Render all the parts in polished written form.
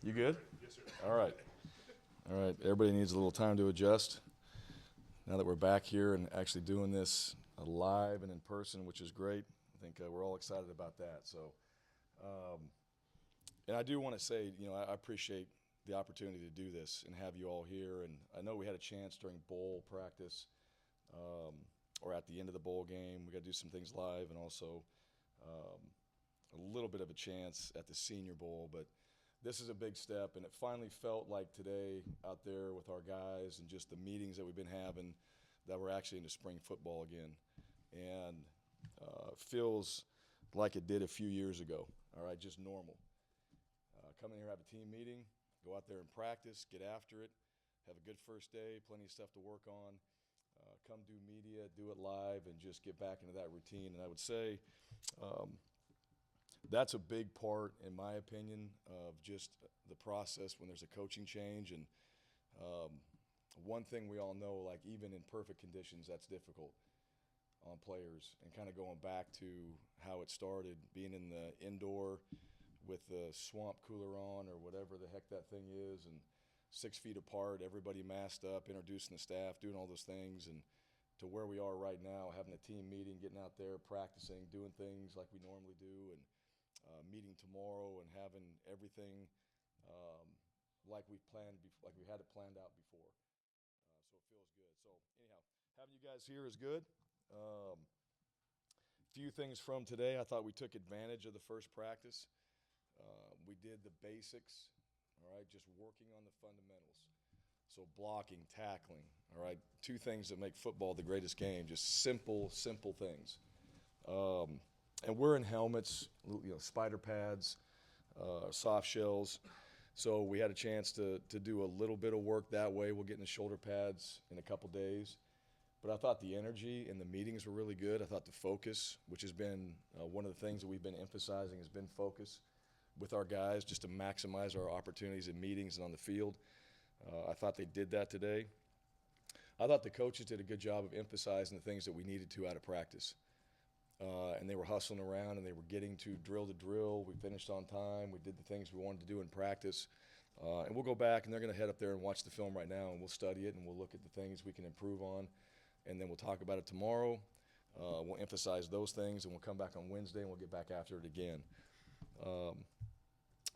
You good? Yes, sir. All right. All right. Everybody needs a little time to adjust. Now that we're back here and actually doing this live and in person, which is great. I think we're all excited about that. Um, and I do want to say, I appreciate the opportunity to do this and have you all here. And I know we had a chance during bowl practice um, or at the end of the bowl game. We got to do some things live and also um, a little bit of a chance at the Senior Bowl, but this is a big step, and it finally felt like today out there with our guys and just the meetings that we've been having that we're actually into spring football again, and feels like it did a few years ago. All right, just normal. Come in here, have a team meeting, go out there and practice, get after it, have a good first day, plenty of stuff to work on. Come do media, do it live, and just get back into that routine. And I would say that's a big part, in my opinion, of just the process when there's a coaching change. And one thing we all know, like even in perfect conditions, that's difficult on players. And kind of going back to how it started, being in the indoor with the swamp cooler on or whatever the heck that thing is, and 6 feet apart, everybody masked up, introducing the staff, doing all those things, and to where we are right now, having a team meeting, getting out there, practicing, doing things like we normally do, and meeting tomorrow and having everything um, like we planned, like we had it planned out before. So it feels good. So anyhow, having you guys here is good. Few things from today. I thought we took advantage of the first practice. We did the basics. All right, just working on the fundamentals. So blocking, tackling. All right, two things that make football the greatest game. Just simple, simple things. And we're in helmets, spider pads, soft shells. So we had a chance to do a little bit of work that way. We'll get in the shoulder pads in a couple days. But I thought the energy in the meetings were really good. I thought the focus, which has been one of the things that we've been emphasizing, has been focus with our guys just to maximize our opportunities in meetings and on the field. I thought they did that today. I thought the coaches did a good job of emphasizing the things that we needed to out of practice. And they were hustling around and they were getting to drill. We finished on time. We did the things we wanted to do in practice. And we'll go back and they're going to head up there and watch the film right now and we'll study it and we'll look at the things we can improve on. And then we'll talk about it tomorrow. We'll emphasize those things and we'll come back on Wednesday and we'll get back after it again.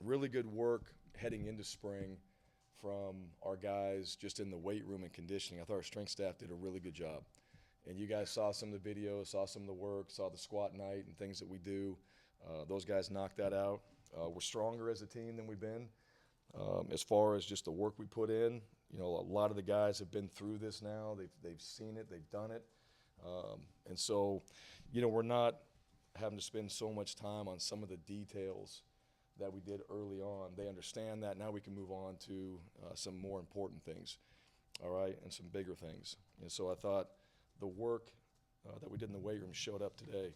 Really good work heading into spring from our guys just in the weight room and conditioning. I thought our strength staff did a really good job. And you guys saw some of the videos, saw some of the work, saw the squat night and things that we do. Those guys knocked that out. We're stronger as a team than we've been. As far as just the work we put in, a lot of the guys have been through this now. They've seen it, they've done it. And so, we're not having to spend so much time on some of the details that we did early on. They understand that. Now we can move on to some more important things, all right, and some bigger things. And so I thought the work that we did in the weight room showed up today.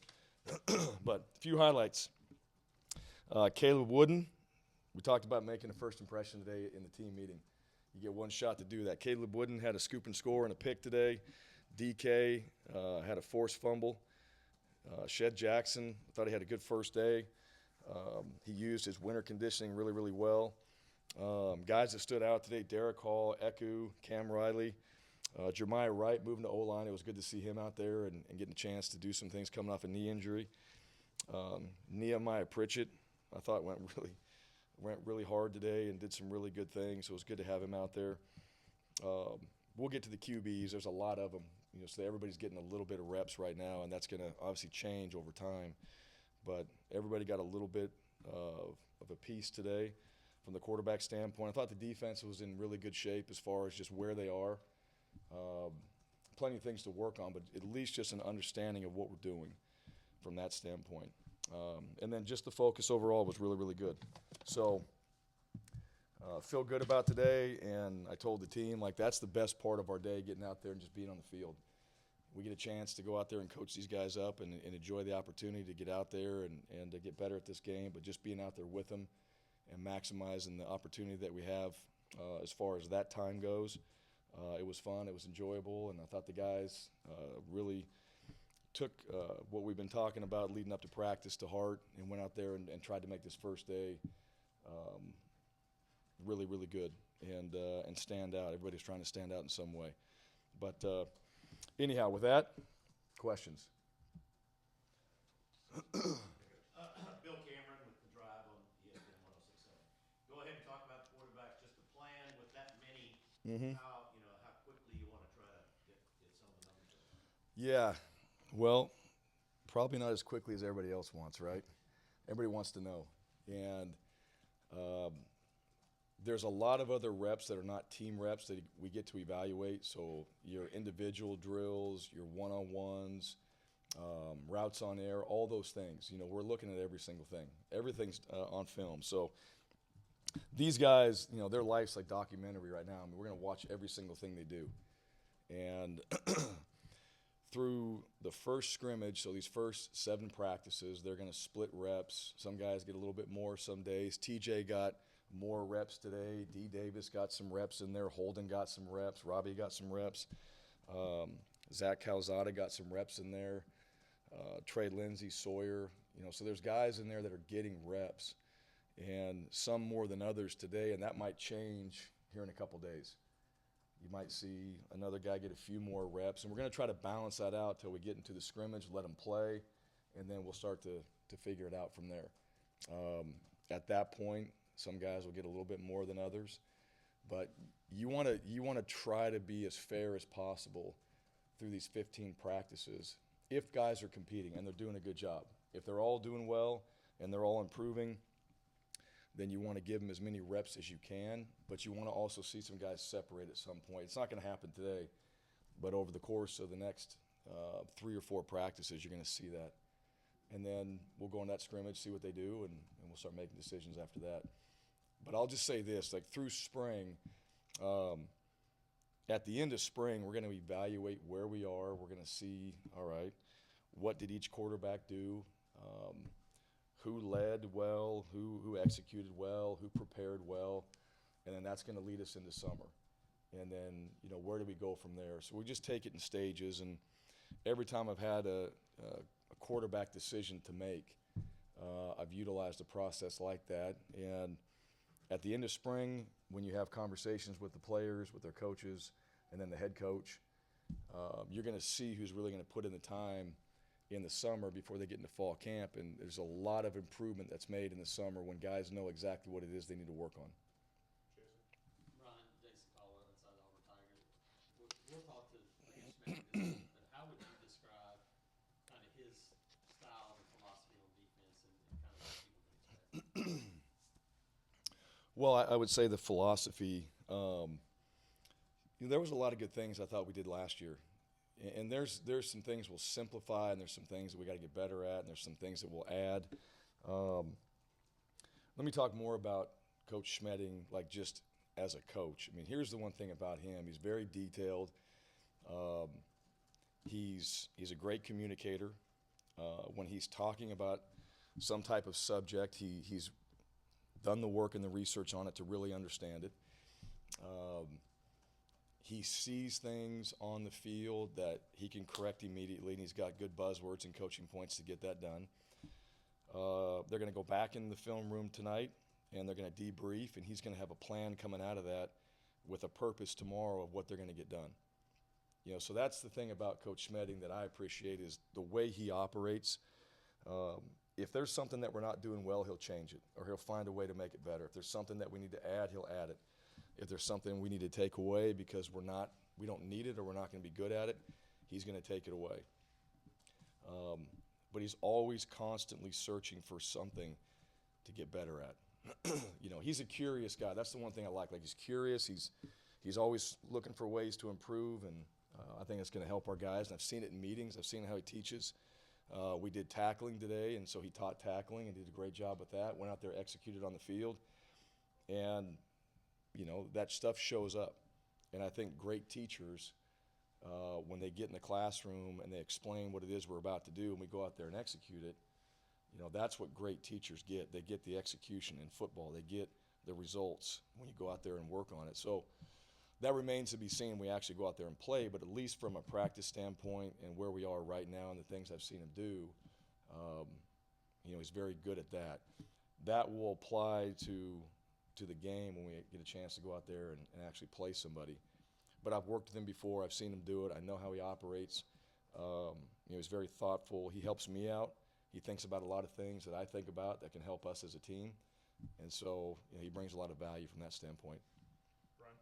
But a few highlights. Caleb Wooden, we talked about making a first impression today in the team meeting. You get one shot to do that. Caleb Wooden had a scoop and score and a pick today. DK had a forced fumble. Shed Jackson, thought he had a good first day. He used his winter conditioning really, really well. Guys that stood out today, Derek Hall, Eku, Cam Riley, Jeremiah Wright moving to O-line. It was good to see him out there and getting a chance to do some things coming off a knee injury. Nehemiah Pritchett, I thought went really hard today and did some really good things. So it was good to have him out there. We'll get to the QBs. There's a lot of them. So everybody's getting a little bit of reps right now, and that's going to obviously change over time. But everybody got a little bit of a piece today from the quarterback standpoint. I thought the defense was in really good shape as far as just where they are. Plenty of things to work on, but at least just an understanding of what we're doing from that standpoint. And then just the focus overall was really, really good. So feel good about today, and I told the team, that's the best part of our day, getting out there and just being on the field. We get a chance to go out there and coach these guys up and enjoy the opportunity to get out there and to get better at this game, but just being out there with them and maximizing the opportunity that we have as far as that time goes. It was fun, it was enjoyable, and I thought the guys really took what we've been talking about leading up to practice to heart and went out there and tried to make this first day really, really good and stand out. Everybody's trying to stand out in some way. But anyhow, with that, questions? Bill Cameron with The Drive on ESPN 106.7. Go ahead and talk about the quarterback, just the plan with that many, how quickly you want to try to get some of the numbers up. Yeah, well, probably not as quickly as everybody else wants, right? Everybody wants to know. And there's a lot of other reps that are not team reps that we get to evaluate. So your individual drills, your one-on-ones, routes on air, all those things. We're looking at every single thing. Everything's on film. So these guys, their life's like documentary right now. I mean, we're going to watch every single thing they do. And through the first scrimmage, so these first 7 practices, they're going to split reps. Some guys get a little bit more some days. TJ got more reps today. D. Davis got some reps in there. Holden got some reps. Robbie got some reps. Zach Calzada got some reps in there. Trey Lindsey, Sawyer. So there's guys in there that are getting reps, and some more than others today, and that might change here in a couple days. You might see another guy get a few more reps, and we're going to try to balance that out till we get into the scrimmage, let them play, and then we'll start to figure it out from there. At that point, some guys will get a little bit more than others, but you want to try to be as fair as possible through these 15 practices if guys are competing and they're doing a good job. If they're all doing well and they're all improving, then you want to give them as many reps as you can, but you want to also see some guys separate at some point. It's not going to happen today, but over the course of the next 3 or 4 practices, you're going to see that. And then we'll go on that scrimmage, see what they do, and we'll start making decisions after that. But I'll just say this, like through spring, at the end of spring, we're going to evaluate where we are. We're going to see, all right, what did each quarterback do? Who led well, who executed well, who prepared well, and then that's going to lead us into summer. And then, where do we go from there? So we just take it in stages, and every time I've had a quarterback decision to make, I've utilized a process like that. And at the end of spring, when you have conversations with the players, with their coaches, and then the head coach, you're going to see who's really going to put in the time in the summer before they get into fall camp. And there's a lot of improvement that's made in the summer when guys know exactly what it is they need to work on. Bryan, Jason Caldwell inside the Auburn Tigers. We'll talk to Coach Schmidt in this, but how would you describe kind of his style and philosophy on defense and kind of what people can expect? Well, I would say the philosophy, there was a lot of good things I thought we did last year. And there's some things we'll simplify, and there's some things that we got to get better at, and there's some things that we'll add. Let me talk more about Coach Schmedding, like just as a coach. I mean, here's the one thing about him. He's very detailed. He's a great communicator. When he's talking about some type of subject, he's done the work and the research on it to really understand it. He sees things on the field that he can correct immediately, and he's got good buzzwords and coaching points to get that done. They're going to go back in the film room tonight, and they're going to debrief, and he's going to have a plan coming out of that with a purpose tomorrow of what they're going to get done. So that's the thing about Coach Schmedding that I appreciate is the way he operates. If there's something that we're not doing well, he'll change it, or he'll find a way to make it better. If there's something that we need to add, he'll add it. If there's something we need to take away because we don't need it or we're not going to be good at it, he's going to take it away. But he's always constantly searching for something to get better at. He's a curious guy. That's the one thing I like. Like, he's curious. He's always looking for ways to improve, and I think it's going to help our guys. And I've seen it in meetings. I've seen how he teaches. We did tackling today, and so he taught tackling and did a great job with that. Went out there, executed on the field, and that stuff shows up. And I think great teachers, when they get in the classroom and they explain what it is we're about to do and we go out there and execute it, that's what great teachers get. They get the execution in football. They get the results when you go out there and work on it. So that remains to be seen. We actually go out there and play, but at least from a practice standpoint and where we are right now and the things I've seen him do, he's very good at that. That will apply to to the game when we get a chance to go out there and actually play somebody. But I've worked with him before. I've seen him do it. I know how he operates. He's very thoughtful. He helps me out. He thinks about a lot of things that I think about that can help us as a team. And so he brings a lot of value from that standpoint. Brian?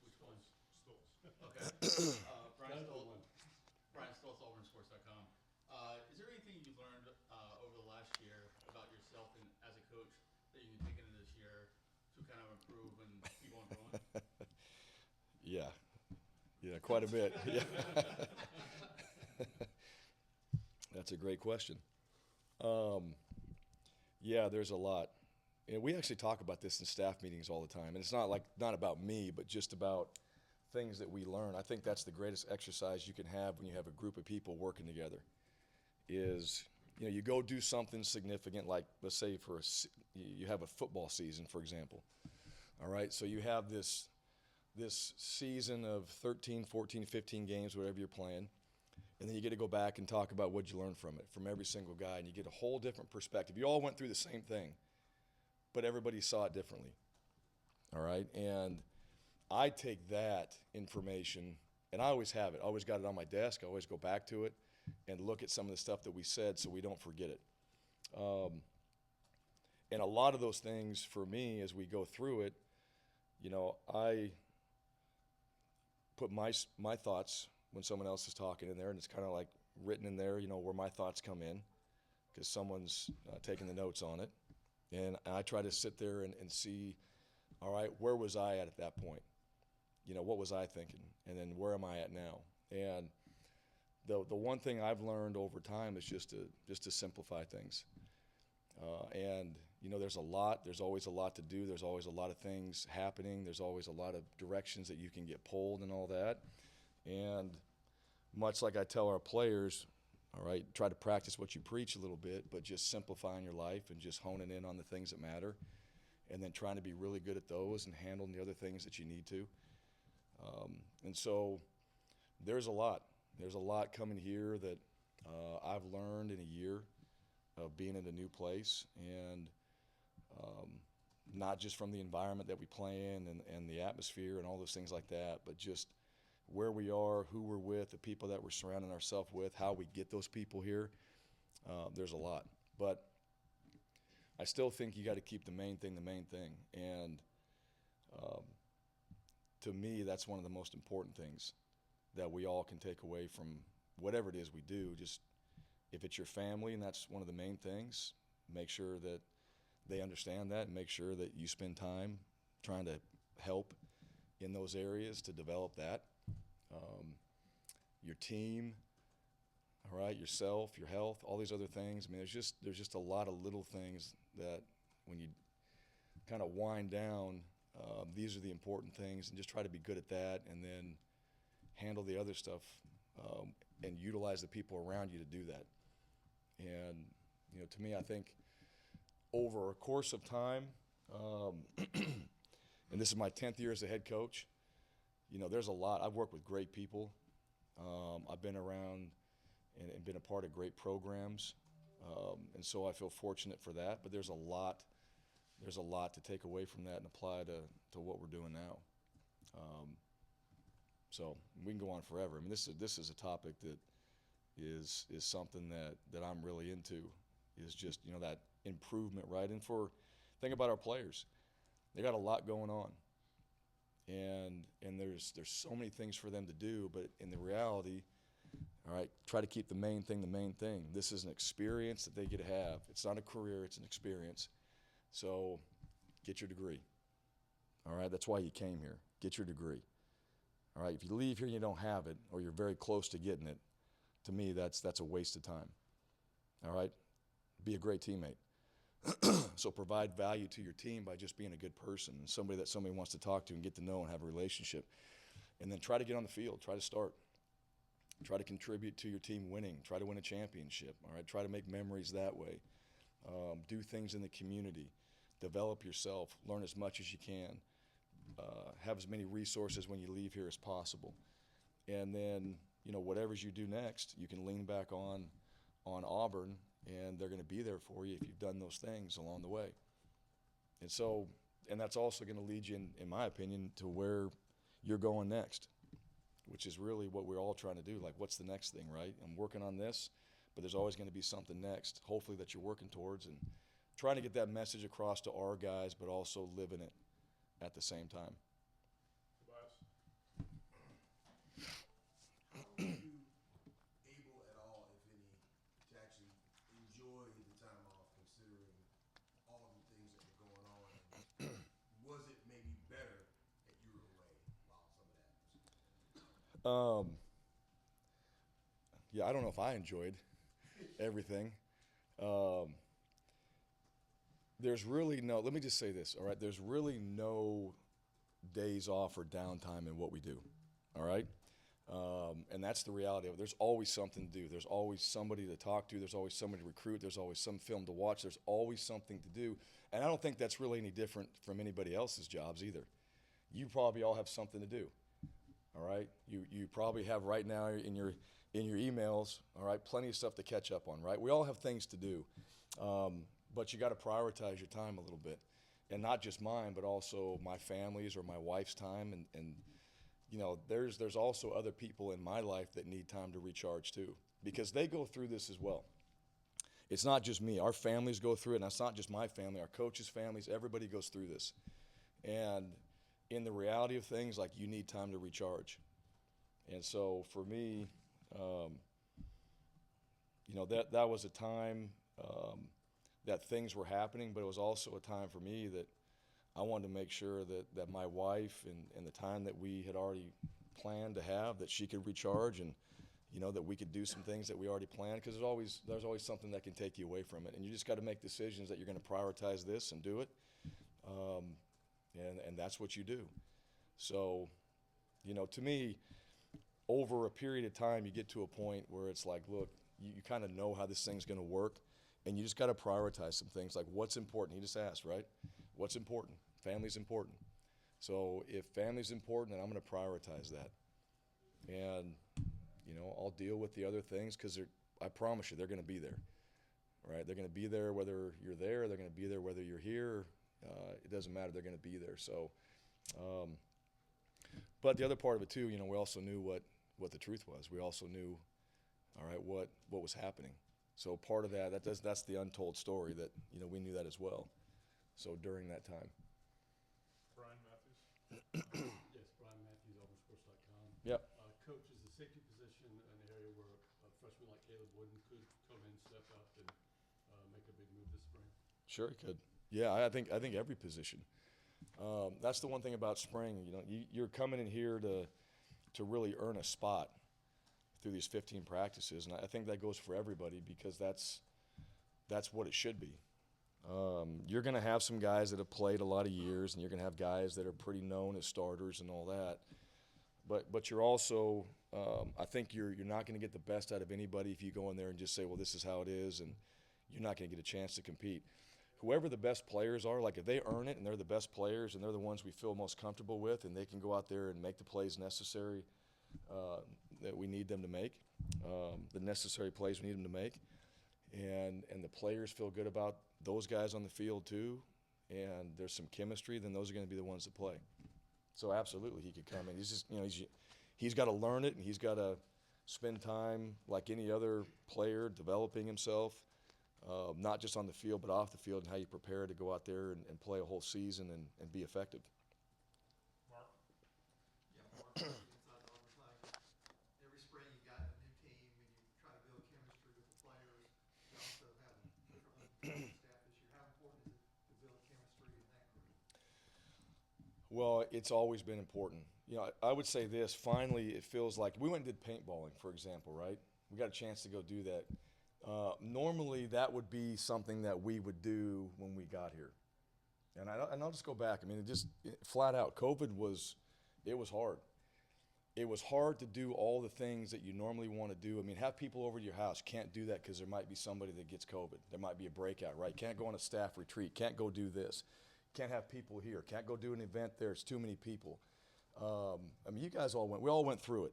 Which ones? Stoltz. Okay. Brian Stoltz, AuburnSports.com. Is there anything you've learned over the last year about yourself and as a coach that you can take into this year to kind of improve and keep on growing? Yeah, quite a bit. Yeah. That's a great question. Yeah, there's a lot. And we actually talk about this in staff meetings all the time. And it's not about me, but just about things that we learn. I think that's the greatest exercise you can have when you have a group of people working together. Is you go do something significant, like let's say you have a football season, for example. All right, so you have this season of 13, 14, 15 games, whatever you're playing, and then you get to go back and talk about what you learned from it, from every single guy, and you get a whole different perspective. You all went through the same thing, but everybody saw it differently. All right, and I take that information, and I always have it. I always got it on my desk. I always go back to it and look at some of the stuff that we said so we don't forget it. And a lot of those things for me, as we go through it, I put my thoughts when someone else is talking in there, and it's kind of like written in there, where my thoughts come in because someone's taking the notes on it. And I try to sit there and see, all right, where was I at that point? What was I thinking? And then where am I at now? And the one thing I've learned over time is just to simplify things. And there's always a lot to do. There's always a lot of things happening. There's always a lot of directions that you can get pulled and all that. And much like I tell our players, all right, try to practice what you preach a little bit, but just simplifying your life and just honing in on the things that matter, and then trying to be really good at those and handling the other things that you need to. And so there's a lot. There's a lot coming here that I've learned in a year of being in a new place, and not just from the environment that we play in and the atmosphere and all those things like that, but just where we are, who we're with, the people that we're surrounding ourselves with, how we get those people here. There's a lot. But I still think you got to keep the main thing. And to me, that's one of the most important things that we all can take away from whatever it is we do. Just if it's your family, and that's one of the main things, make sure that they understand that, and make sure that you spend time trying to help in those areas to develop that. Your team, all right, yourself, your health, all these other things. I mean, there's just a lot of little things that when you kind of wind down, these are the important things, and just try to be good at that, and then handle the other stuff, and utilize the people around you to do that. And to me, I think over a course of time, and this is my 10th year as a head coach, there's a lot. I've worked with great people. I've been around and been a part of great programs, and so I feel fortunate for that. But there's a lot to take away from that and apply to what we're doing now. So we can go on forever. I mean, this is a topic that is something that I'm really into. Is just that improvement, right? And think about our players. They got a lot going on. And there's so many things for them to do, but in the reality, all right, try to keep the main thing. This is an experience that they get to have. It's not a career, it's an experience. So get your degree. All right, that's why you came here. Get your degree. All right, if you leave here and you don't have it, or you're very close to getting it, to me that's a waste of time. All right, be a great teammate. So provide value to your team by just being a good person and somebody that somebody wants to talk to and get to know and have a relationship. And then try to get on the field. Try to start. Try to contribute to your team winning. Try to win a championship. All right. Try to make memories that way. Do things in the community. Develop yourself. Learn as much as you can. Have as many resources when you leave here as possible. And then whatever you do next, you can lean back on Auburn, and they're going to be there for you if you've done those things along the way. And so, and that's also going to lead you, in my opinion, to where you're going next, which is really what we're all trying to do. Like, what's the next thing, right? I'm working on this, but there's always going to be something next, hopefully, that you're working towards, and trying to get that message across to our guys, but also living it at the same time. How were you able at all, if any, to actually enjoy the time off, considering all of the things that were going on? And was it maybe better that you were away while some of that was? Yeah, I don't know if I enjoyed everything. Um, there's really no, let me just say this, all right? There's really no days off or downtime in what we do, all right? And that's the reality of it. There's always something to do. There's always somebody to talk to. There's always somebody to recruit. There's always some film to watch. There's always something to do. And I don't think that's really any different from anybody else's jobs either. You probably all have something to do, all right? You probably have right now in your emails, all right, plenty of stuff to catch up on, right? We all have things to do. But you got to prioritize your time a little bit. And not just mine, but also my family's or my wife's time. And you know, there's also other people in my life that need time to recharge too, because they go through this as well. It's not just me. Our families go through it, and it's not just my family. Our coaches' families, everybody goes through this. And in the reality of things, like, you need time to recharge. And so for me, you know, that was a time that things were happening, but it was also a time for me that I wanted to make sure that my wife and the time that we had already planned to have, that she could recharge, and, you know, that we could do some things that we already planned, because there's always something that can take you away from it. And you just got to make decisions that you're going to prioritize this and do it. And that's what you do. So, you know, to me, over a period of time, you get to a point where it's like, look, you kind of know how this thing's going to work, and you just got to prioritize some things, like what's important. He just asked, right? What's important? Family's important. So if family's important, then I'm going to prioritize that. And, you know, I'll deal with the other things, because I promise you, they're going to be there, right? They're going to be there whether you're there. They're going to be there whether you're here. It doesn't matter. They're going to be there. So, but the other part of it too, you know, we also knew what the truth was. We also knew, all right, what was happening. So part of that's the untold story, that, you know, we knew that as well. So during that time. Brian Matthews. Yes, Brian Matthews, AuburnSports.com. Yep. Coach, is the safety position an area where a freshman like Caleb Wooden could come in, step up, and make a big move this spring? Sure, he could. Yeah, I think every position. That's the one thing about spring. You know, you're coming in here to really earn a spot through these 15 practices, and I think that goes for everybody, because that's what it should be. You're going to have some guys that have played a lot of years, and you're going to have guys that are pretty known as starters and all that. But you're also, I think you're not going to get the best out of anybody if you go in there and just say, well, this is how it is, and you're not going to get a chance to compete. Whoever the best players are, like, if they earn it and they're the best players and they're the ones we feel most comfortable with, and they can go out there and make the plays necessary that we need them to make, the necessary plays we need them to make, and the players feel good about those guys on the field too, and there's some chemistry, then those are going to be the ones that play. So absolutely, he could come in. He's just, you know, he's got to learn it, and he's got to spend time like any other player developing himself, not just on the field but off the field, and how you prepare to go out there and play a whole season and be effective. Mark. Yeah, Mark, inside the Auburn Tigers. Every spring you got a new team and you try to build chemistry with the players. You also have a different staff this year. How important is it to build chemistry in that group? Well, it's always been important. You know, I would say this, finally it feels like we went and did paintballing, for example, right? We got a chance to go do that. Normally that would be something that we would do when we got here. And I'll just go back. I mean, flat out, COVID was hard. It was hard to do all the things that you normally want to do. I mean, have people over to your house. Can't do that because there might be somebody that gets COVID. There might be a breakout, right? Can't go on a staff retreat. Can't go do this. Can't have people here. Can't go do an event there. It's too many people. I mean, you guys we all went through it.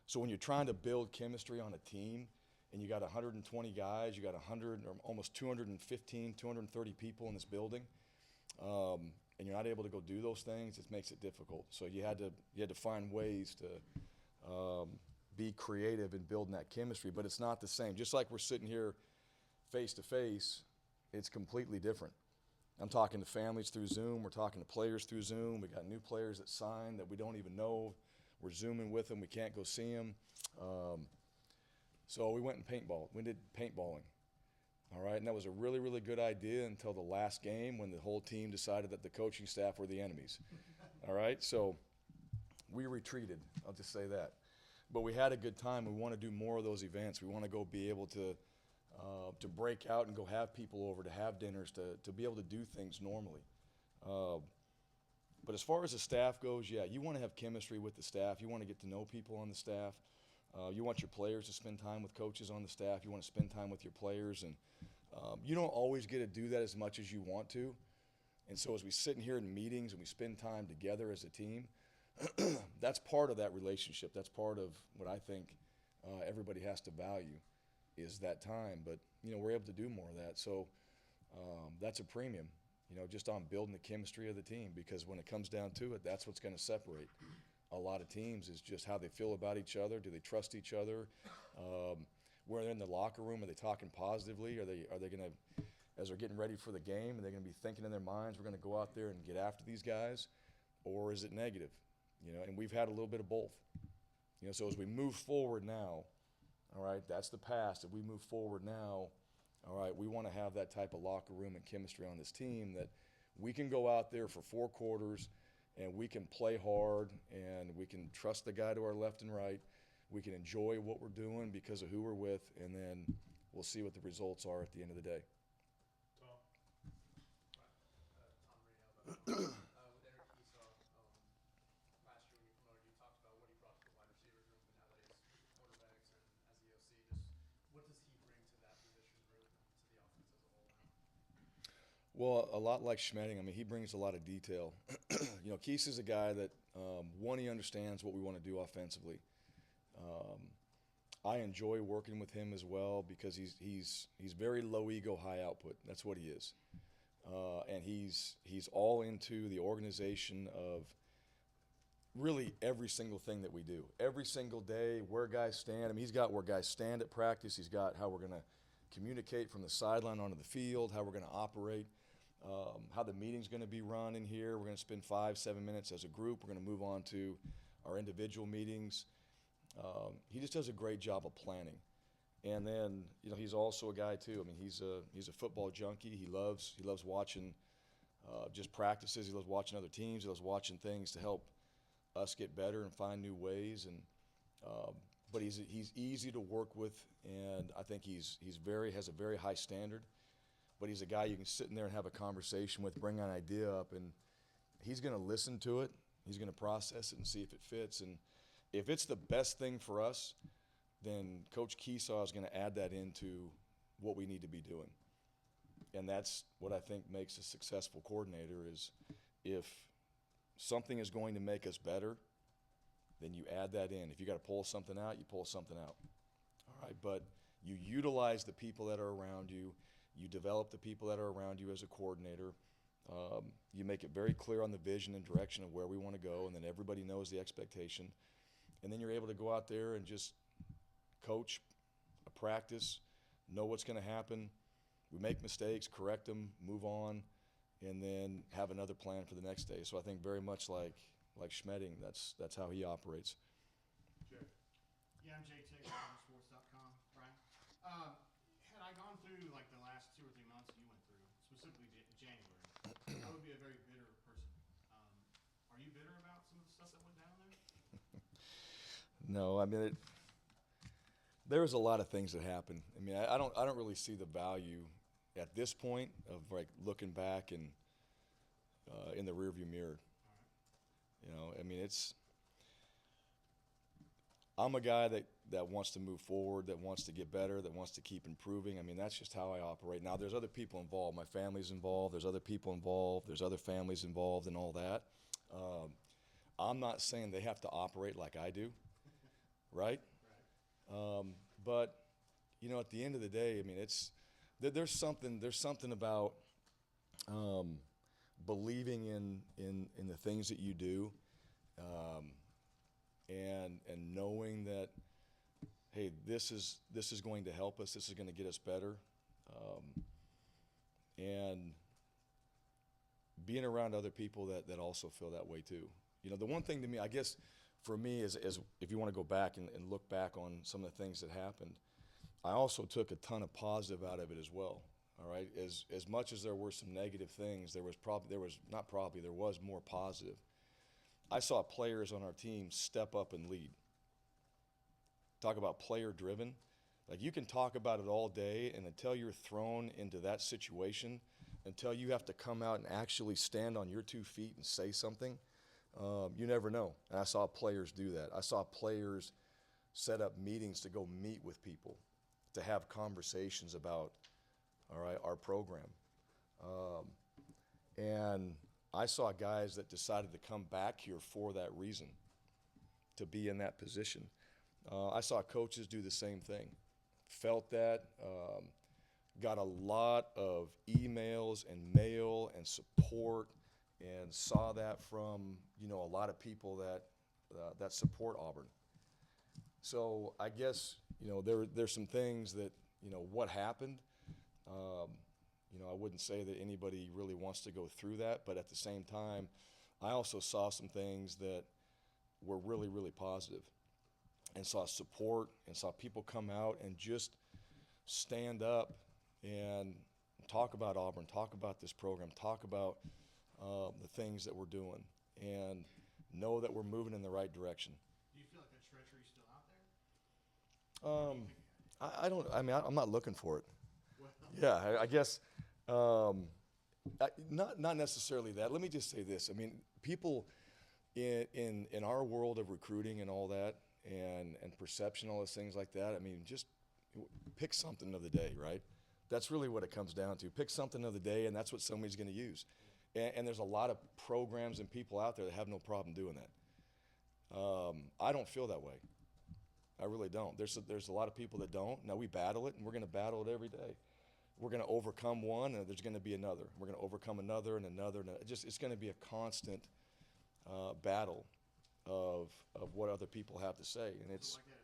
So when you're trying to build chemistry on a team, and you got 120 guys, you got 100 or almost 215, 230 people in this building, and you're not able to go do those things, it makes it difficult. So you had to find ways to be creative in building that chemistry, but it's not the same. Just like we're sitting here face to face, it's completely different. I'm talking to families through Zoom. We're talking to players through Zoom. We got new players that sign that we don't even know. We're Zooming with them. We can't go see them. So we went and paintball. We did paintballing. All right, and that was a really, really good idea until the last game when the whole team decided that the coaching staff were the enemies. All right, so we retreated. I'll just say that. But we had a good time. We want to do more of those events. We want to go be able to break out and go have people over, to have dinners, to be able to do things normally. But as far as the staff goes, yeah, you want to have chemistry with the staff. You want to get to know people on the staff. You want your players to spend time with coaches on the staff. You want to spend time with your players. And you don't always get to do that as much as you want to. And so as we sit in here in meetings and we spend time together as a team, that's part of that relationship. That's part of what I think everybody has to value is that time. But, we're able to do more of that. So that's a premium, just on building the chemistry of the team, because when it comes down to it, that's what's going to separate a lot of teams is just how they feel about each other. Do they trust each other? Where they're in the locker room, are they talking positively? Are they going to, as they're getting ready for the game, are they going to be thinking in their minds, we're going to go out there and get after these guys? Or is it negative? And we've had a little bit of both. So as we move forward now, all right, that's the past. If we move forward now, all right, we want to have that type of locker room and chemistry on this team that we can go out there for 4 quarters and we can play hard and we can trust the guy to our left and right. We can enjoy what we're doing because of who we're with, and then we'll see what the results are at the end of the day. Tom? Tom Rehab. With Eric Esau, last year when you promoted, you talked about what he brought to the wide receiver group, and now that he's with the quarterbacks and as the OC, just what does he bring to that position group and to the offense as a whole now? Well, a lot like Schmedding. I mean, he brings a lot of detail. Keese is a guy that, one, he understands what we want to do offensively. I enjoy working with him as well because he's very low ego, high output. That's what he is. And he's all into the organization of really every single thing that we do. Every single day, where guys stand. I mean, he's got where guys stand at practice. He's got how we're going to communicate from the sideline onto the field, how we're going to operate, how the meeting's going to be run in here. We're going to spend 5-7 minutes as a group. We're going to move on to our individual meetings. He just does a great job of planning. And then, he's also a guy too. I mean, he's a football junkie. He loves watching just practices. He loves watching other teams. He loves watching things to help us get better and find new ways. And but he's easy to work with, and I think has a very high standard. But he's a guy you can sit in there and have a conversation with, bring an idea up, and he's going to listen to it. He's going to process it and see if it fits. And if it's the best thing for us, then Coach Keesaw is going to add that into what we need to be doing. And that's what I think makes a successful coordinator is if something is going to make us better, then you add that in. If you got to pull something out, you pull something out. All right, but you utilize the people that are around you. You develop the people that are around you as a coordinator. You make it very clear on the vision and direction of where we want to go, and then everybody knows the expectation. And then you're able to go out there and just coach, practice, know what's going to happen. We make mistakes, correct them, move on, and then have another plan for the next day. So I think very much like Schmedding, that's how he operates. Jay? Yeah, I'm Jay Tigger from sports.com, Brian. Had I gone through like the last 2 or 3 months you went through, specifically January, I would be a very bitter person. Are you bitter about some of the stuff that went down there? No, I mean, there was a lot of things that happened. I mean, I don't really see the value at this point of like looking back and in the rearview mirror. I mean, I'm a guy that wants to move forward, that wants to get better, that wants to keep improving. I mean, that's just how I operate. Now, there's other people involved. My family's involved. There's other people involved. There's other families involved and all that. I'm not saying they have to operate like I do, right? But, at the end of the day, I mean, there's something about believing in the things that you do, and knowing that, hey, this is going to help us. This is going to get us better, and being around other people that also feel that way too. You know, the one thing to me, I guess, for me is if you want to go back and look back on some of the things that happened, I also took a ton of positive out of it as well. All right, as much as there were some negative things, there was more positive. I saw players on our team step up and lead. Talk about player driven. Like, you can talk about it all day, and until you're thrown into that situation, until you have to come out and actually stand on your 2 feet and say something, you never know. And I saw players do that. I saw players set up meetings to go meet with people, to have conversations about, all right, our program. And I saw guys that decided to come back here for that reason, to be in that position. I saw coaches do the same thing. Felt that, got a lot of emails and mail and support, and saw that from, you know, a lot of people that support Auburn. So I guess, you know, there's some things that, you know, what happened. You know, I wouldn't say that anybody really wants to go through that, but at the same time, I also saw some things that were really, really positive, and saw support, and saw people come out and just stand up and talk about Auburn, talk about this program, talk about the things that we're doing, and know that we're moving in the right direction. Do you feel like that treachery is still out there? I don't. I mean, I'm not looking for it. Well, Yeah, I guess not necessarily that. Let me just say this. I mean, people in our world of recruiting and all that, and perception, all those things like that. I mean, just pick something of the day, right? That's really what it comes down to. Pick something of the day, and that's what somebody's going to use. And there's a lot of programs and people out there that have no problem doing that. I don't feel that way. I really don't. There's a lot of people that don't. Now, we battle it, and we're going to battle it every day. We're going to overcome one, and there's going to be another. We're going to overcome another and another. And it's going to be a constant battle of what other people have to say. And it's like that at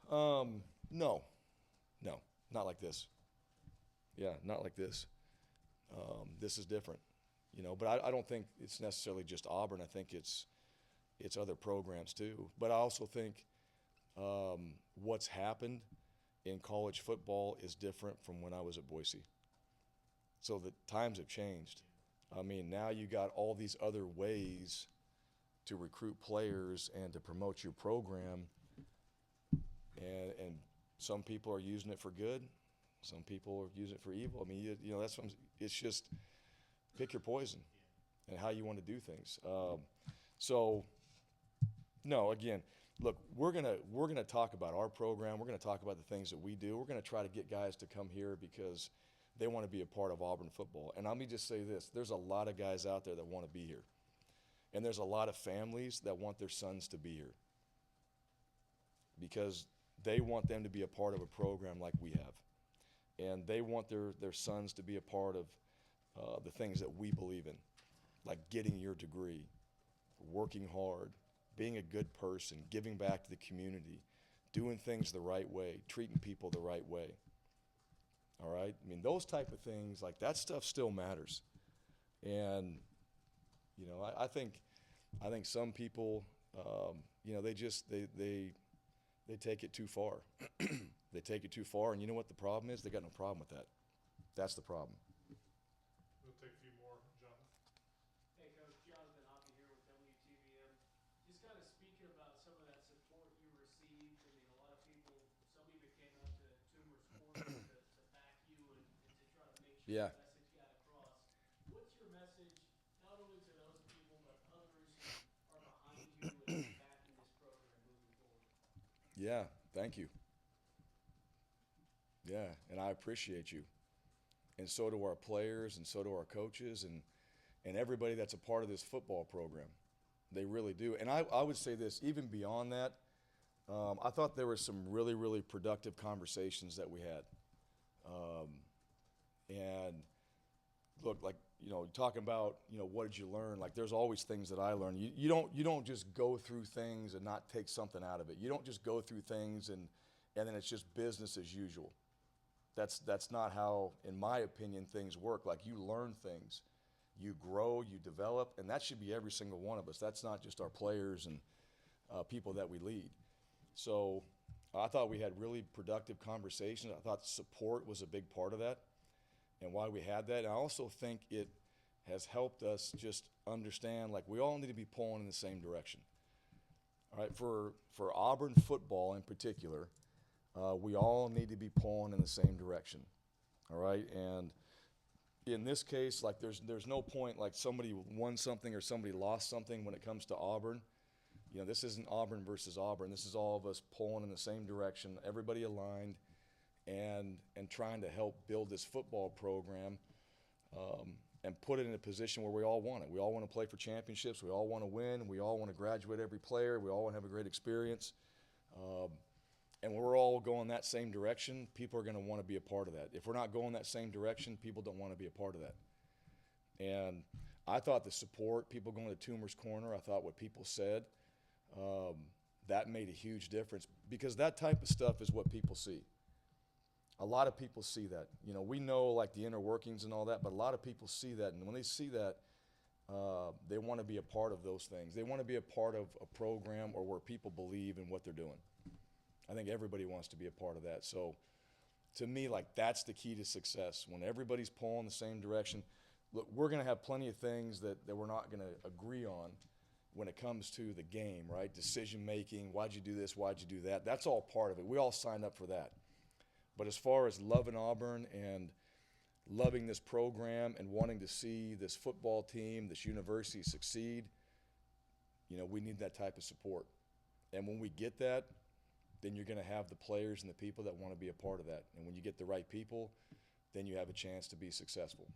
Boise? no, not like this. Yeah, not like this. This is different, you know. But I don't think it's necessarily just Auburn. I think it's other programs too. But I also think what's happened in college football is different from when I was at Boise. So the times have changed. I mean, now you got all these other ways to recruit players and to promote your program, and some people are using it for good, some people are using it for evil. I mean, you know, that's what it's just pick your poison and how you want to do things. So, no, again, look, we're gonna talk about our program. We're gonna talk about the things that we do. We're gonna try to get guys to come here because they want to be a part of Auburn football. And let me just say this: there's a lot of guys out there that want to be here, and there's a lot of families that want their sons to be here because they want them to be a part of a program like we have, and they want their sons to be a part of the things that we believe in, like getting your degree, working hard, being a good person, giving back to the community, doing things the right way, treating people the right way. All right? I mean, those type of things, like that stuff still matters. And, you know, I think some people, you know, they take it too far. They take it too far, and you know what the problem is? They got no problem with that. That's the problem. We'll take a few more, Jonathan. Hey, Coach, Jonathan Hoppy here with WTVM. Just kind of speaking about some of that support you received. I mean, a lot of people, some even came out to Tumor Sports to back you and to try to make sure Yeah. the message got across. What's your message, not only to those people, but others who are behind you and backing this program moving forward? Yeah, thank you. Yeah, and I appreciate you. And so do our players, and so do our coaches, and everybody that's a part of this football program. They really do. And I would say this, even beyond that, I thought there were some really, really productive conversations that we had. And look, like, talking about, what did you learn? Like, there's always things that I learn. You don't just go through things and not take something out of it. You don't just go through things and then it's just business as usual. That's not how, in my opinion, things work. Like, you learn things, you grow, you develop, and that should be every single one of us. That's not just our players and people that we lead. So I thought we had really productive conversations. I thought support was a big part of that and why we had that. And I also think it has helped us just understand, like, we all need to be pulling in the same direction. All right, for Auburn football in particular, we all need to be pulling in the same direction. All right, and in this case, like, there's no point like somebody won something or somebody lost something when it comes to Auburn. This isn't Auburn versus Auburn. This is all of us pulling in the same direction, everybody aligned, and trying to help build this football program and put it in a position where we all want it. We all want to play for championships. We all want to win. We all want to graduate every player. We all want to have a great experience. And when we're all going that same direction, people are going to want to be a part of that. If we're not going that same direction, people don't want to be a part of that. And I thought the support, people going to Toomer's Corner, I thought what people said, that made a huge difference, because that type of stuff is what people see. A lot of people see that. We know, like, the inner workings and all that, but a lot of people see that. And when they see that, they want to be a part of those things. They want to be a part of a program or where people believe in what they're doing. I think everybody wants to be a part of that. So to me, like, that's the key to success. When everybody's pulling the same direction, look, we're going to have plenty of things that we're not going to agree on when it comes to the game, right? Decision making, why'd you do this, why'd you do that? That's all part of it. We all signed up for that. But as far as loving Auburn and loving this program and wanting to see this football team, this university succeed, we need that type of support. And when we get that, then you're going to have the players and the people that want to be a part of that. And when you get the right people, then you have a chance to be successful.